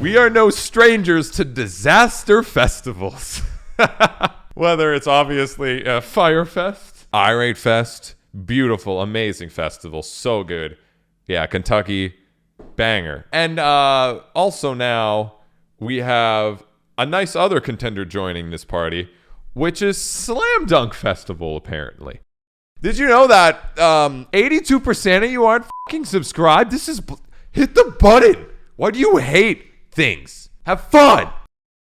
We are no strangers to disaster festivals. Whether it's obviously a Fire Fest, Irate Fest, beautiful, amazing festival, so good. Yeah, Kentucky, banger. And also now we have a nice other contender joining this party, which is Slam Dunk Festival, apparently. Did you know that 82% of you aren't fucking subscribed? Hit the button. Why do you hate things? Have fun.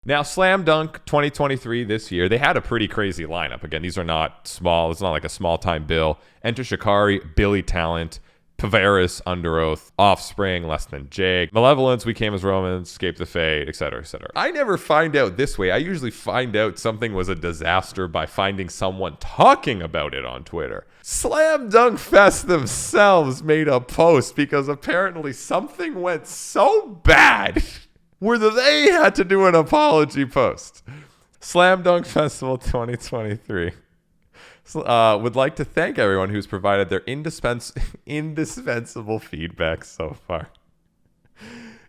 Now, Slam Dunk 2023 this year, they had a pretty crazy lineup. Again, these are not small. It's not like a small-time bill. Enter Shikari, Billy Talent, Pavaris, Under Oath, Offspring, Less Than Jake, Malevolence, We Came As Romans, Escape the Fate, etc., etc. I never find out this way. I usually find out something was a disaster by finding someone talking about it on Twitter. Slam Dunk Fest themselves made a post because apparently something went so bad where they had to do an apology post. Slam Dunk Festival 2023 would like to thank everyone who's provided their indispensable feedback so far.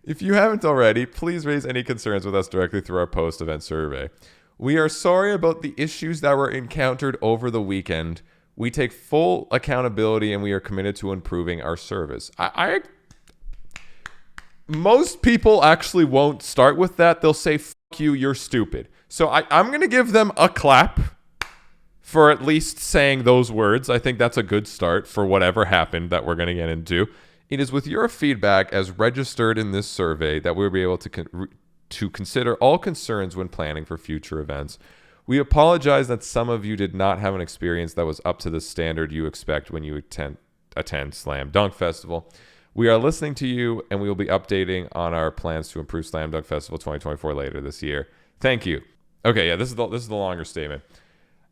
If you haven't already, please raise any concerns with us directly through our post-event survey. We are sorry about the issues that were encountered over the weekend. We take full accountability and we are committed to improving our service. Most people actually won't start with that. They'll say, "Fuck you, you're stupid." So I'm going to give them a clap for at least saying those words. I think that's a good start for whatever happened that we're going to get into. It is with your feedback as registered in this survey that we'll be able to consider all concerns when planning for future events. We apologize that some of you did not have an experience that was up to the standard you expect when you attend Slam Dunk Festival. We are listening to you, and we will be updating on our plans to improve Slam Dunk Festival 2024 later this year. Thank you. Okay, yeah, this is the longer statement.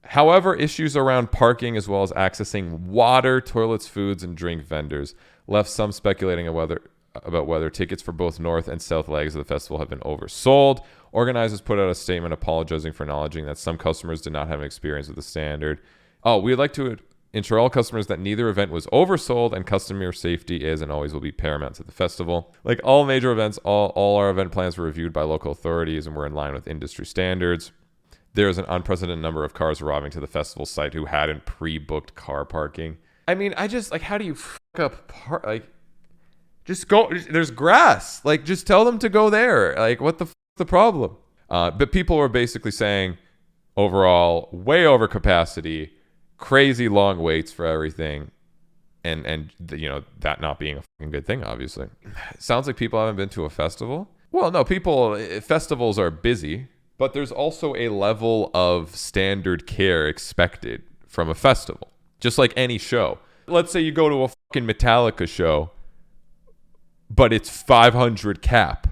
However, issues around parking as well as accessing water, toilets, foods, and drink vendors left some speculating about whether tickets for both north and south legs of the festival have been oversold. Organizers put out a statement apologizing for acknowledging that some customers did not have an experience with the standard. We'd like to ensure all customers that neither event was oversold and customer safety is and always will be paramount to the festival. Like all major events, all our event plans were reviewed by local authorities and were in line with industry standards. There is an unprecedented number of cars arriving to the festival site who hadn't pre-booked car parking. I mean, how do you fuck up just go, there's grass. Like, just tell them to go there. Like, what the the problem? But people were basically saying, overall, way over capacity, crazy long waits for everything, and you know, that not being a fucking good thing, obviously. Sounds like people haven't been to a festival. Well, no, festivals are busy, but there's also a level of standard care expected from a festival, just like any show. Let's say you go to a fucking Metallica show, but it's 500 cap,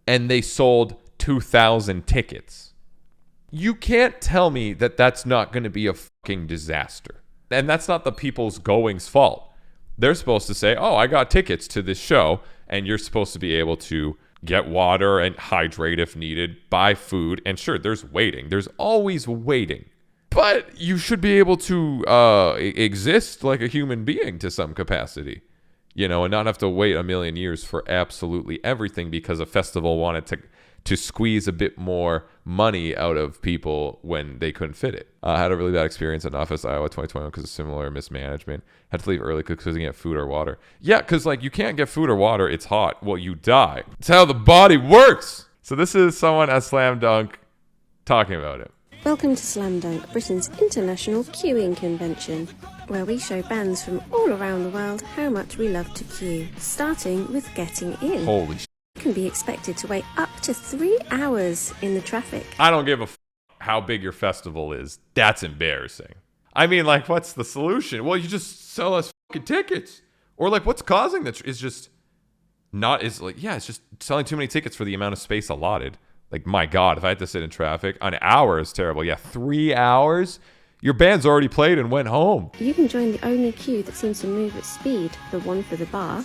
and they sold 2,000 tickets. You can't tell me that that's not going to be a fucking disaster. And that's not the people's going's fault. They're supposed to say, oh, I got tickets to this show, and you're supposed to be able to get water and hydrate if needed, buy food, and sure, there's waiting. There's always waiting. But you should be able to exist like a human being to some capacity, you know, and not have to wait a million years for absolutely everything because a festival wanted to squeeze a bit more money out of people when they couldn't fit it. I had a really bad experience at Knotfest, Iowa 2021 because of similar mismanagement. Had to leave early because couldn't get food or water. Yeah, because like you can't get food or water. It's hot. Well, you die. It's how the body works. So this is someone at Slam Dunk talking about it. Welcome to Slam Dunk, Britain's international queuing convention, where we show bands from all around the world how much we love to queue, starting with getting in. Holy shit. You can be expected to wait up to 3 hours in the traffic. I don't give a how big your festival is. That's embarrassing. I mean, like, what's the solution? Well, you just sell us fucking tickets. Or like, what's causing that? It's just it's just selling too many tickets for the amount of space allotted. Like, my God, if I had to sit in traffic, an hour is terrible. Yeah, 3 hours? Your band's already played and went home. You can join the only queue that seems to move at speed, the one for the bar.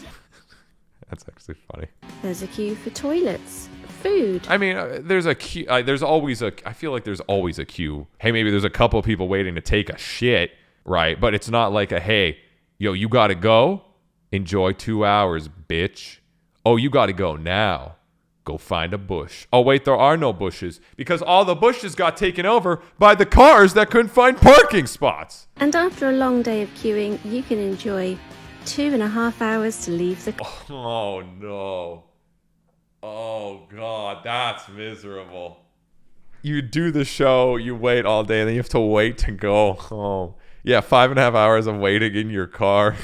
That's actually funny. There's a queue for toilets, food. I mean, there's a queue. I feel like there's always a queue. Hey, maybe there's a couple of people waiting to take a shit, right? But it's not like hey, yo, you got to go? Enjoy 2 hours, bitch. Oh, you got to go now. Go find a bush. Oh, wait, there are no bushes because all the bushes got taken over by the cars that couldn't find parking spots. And after a long day of queuing, you can enjoy 2.5 hours to leave the... Oh, no. Oh, God, that's miserable. You do the show, you wait all day, and then you have to wait to go home. Yeah, 5.5 hours of waiting in your car.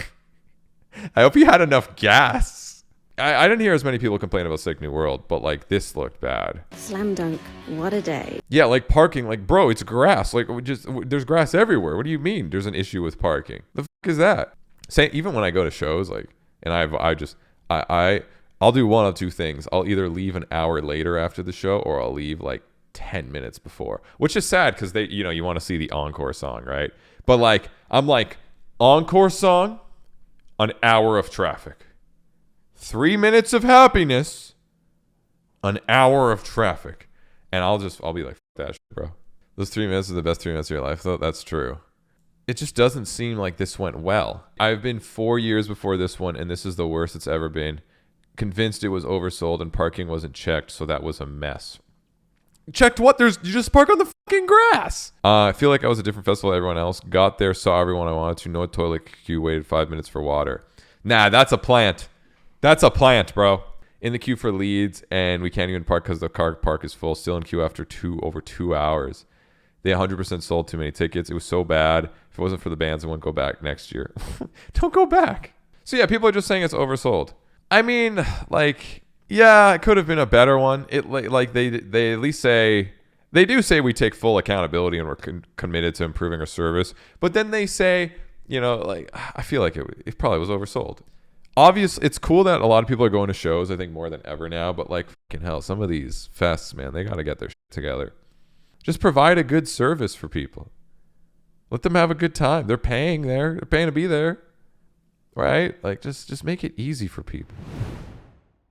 I hope you had enough gas. I didn't hear as many people complain about Sick New World, but like this looked bad. Slam dunk. What a day. Yeah, like parking, like bro, it's grass. Like there's grass everywhere. What do you mean there's an issue with parking? The fuck is that? Say even when I go to shows, like, and I'll do one of two things. I'll either leave an hour later after the show, or I'll leave like 10 minutes before, which is sad because they, you want to see the encore song, right? But like, I'm like, encore song, an hour of traffic. 3 minutes of happiness, an hour of traffic. And I'll be like, that shit, bro. Those 3 minutes are the best 3 minutes of your life, though. That's true. It just doesn't seem like this went well. I've been 4 years before this one, and this is the worst it's ever been. Convinced it was oversold and parking wasn't checked, so that was a mess. Checked what? You just park on the fucking grass. I feel like I was a different festival than everyone else. Got there, saw everyone I wanted to. No toilet queue, waited 5 minutes for water. Nah, that's a plant. That's a plant, bro. In the queue for Leeds, and we can't even park because the car park is full. Still in queue after over 2 hours. They 100% sold too many tickets. It was so bad. If it wasn't for the bands, I wouldn't go back next year. Don't go back. So yeah, people are just saying it's oversold. I mean, like, yeah, it could have been a better one. It like they at least say, they do say we take full accountability and we're committed to improving our service. But then they say, like, I feel like it probably was oversold. Obviously, it's cool that a lot of people are going to shows, I think more than ever now, but like, fucking hell, some of these fests, man, they got to get their shit together. Just provide a good service for people. Let them have a good time. They're paying to be there, right? Like, just make it easy for people.